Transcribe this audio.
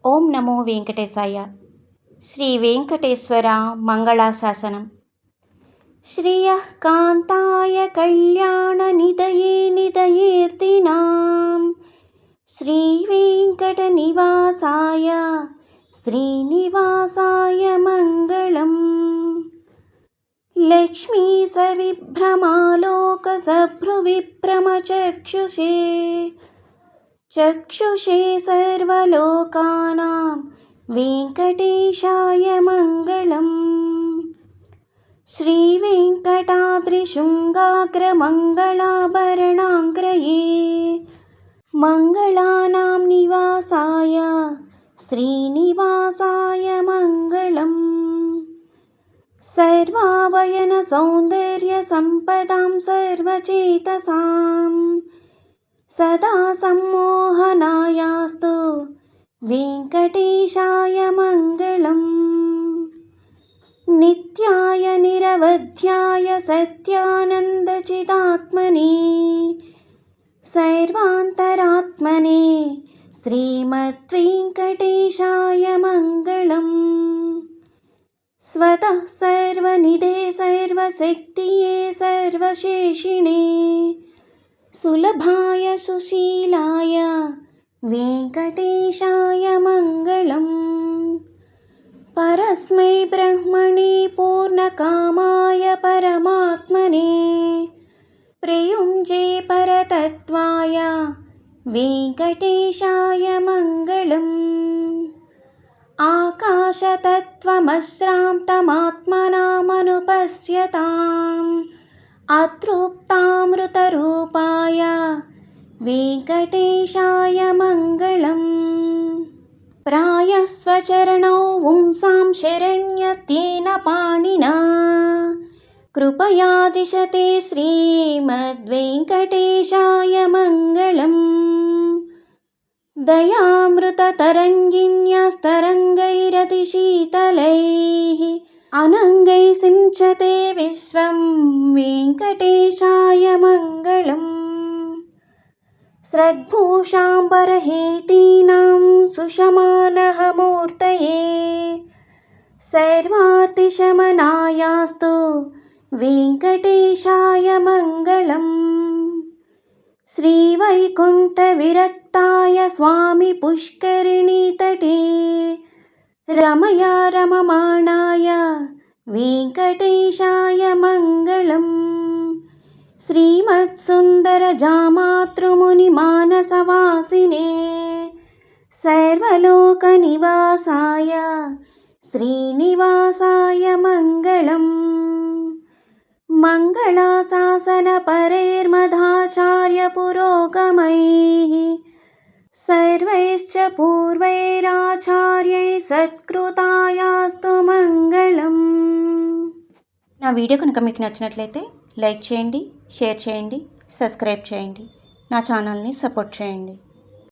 ఓం నమో వెంకటేశాయ. శ్రీ వెంకటేశ్వర మంగళాశాసనం. శ్రియః కాంతాయ కళ్యాణనిధయే నిధయేర్తినాం శ్రీ వెంకటనివాసాయ శ్రీనివాసాయ మంగళం. లక్ష్మీ సవిభ్రమాలోక సభ్రువిభ్రమచక్షుషే చక్షుషే సర్వలోకానాం వెంకటేశాయ మంగళం. శ్రీ వెంకటాద్రిశృంగాగ్రమంగళాభరణాంగ్రయే మంగళానాం నివాసాయ శ్రీనివాసాయ మంగళం. సర్వావయన సౌందర్య సంపదాం సర్వచేతసాం సదా సమ్మోహనాయాస్తు వెంకటేశాయ మంగళం. నిత్యాయ నిరవధ్యాయ సత్యానందచిదాత్మనే సర్వాంతరాత్మనే శ్రీమద్వేంకటేశాయ మంగళం. స్వతః సర్వనిధే సర్వశక్తియే సర్వశేషిణే సులభాయ సుశీలాయ వెంకటేశాయ మంగళం. పరస్మై బ్రహ్మణే పూర్ణకామాయ పరమాత్మనే ప్రయుంజే పరతత్వాయ వెంకటేశాయ మంగళం. ఆకాశతత్వమశ్రాంతమాత్మనామనుపశ్యతాం అతృప్తామృతరూపాయ వెంకటేశాయ మంగళం. ప్రాయస్వచరణౌ పుంసాం శరణ్యత్యేన పాణినా కృపయా దిశతే శ్రీమద్వేంకటేశాయ మంగళం. దయామృతతరంగిణ్యస్తరంగైరతిశీతలైః అనంగై సించతే విశ్వం వెంకటేశాయ మంగళం. స్రగ్భూషాంబరహేతీనాం సుషమానః మూర్తయే సర్వార్తిశమనాయాస్తు వెంకటేశాయ మంగళం. శ్రీవైకుంఠవిరక్తాయ స్వామి పుష్కరిణీతటే రమయా రమమాణాయ వెంకటేశాయ మంగళం. శ్రీమత్సుందరజామాతృమునిమానసవాసినే సర్వలోకనివాసాయ శ్రీనివాసాయ మంగళం. మంగళాశాసనపరైర్మధాచార్య పురోగమైః సర్వైశ్చ పూర్వైరాచార్యైః సత్కృతాయాస్తు మంగళం. నా వీడియో కనుక మీకు నచ్చినట్లయితే లైక్ చేయండి, షేర్ చేయండి, సబ్స్క్రైబ్ చేయండి, నా ఛానల్ని సపోర్ట్ చేయండి.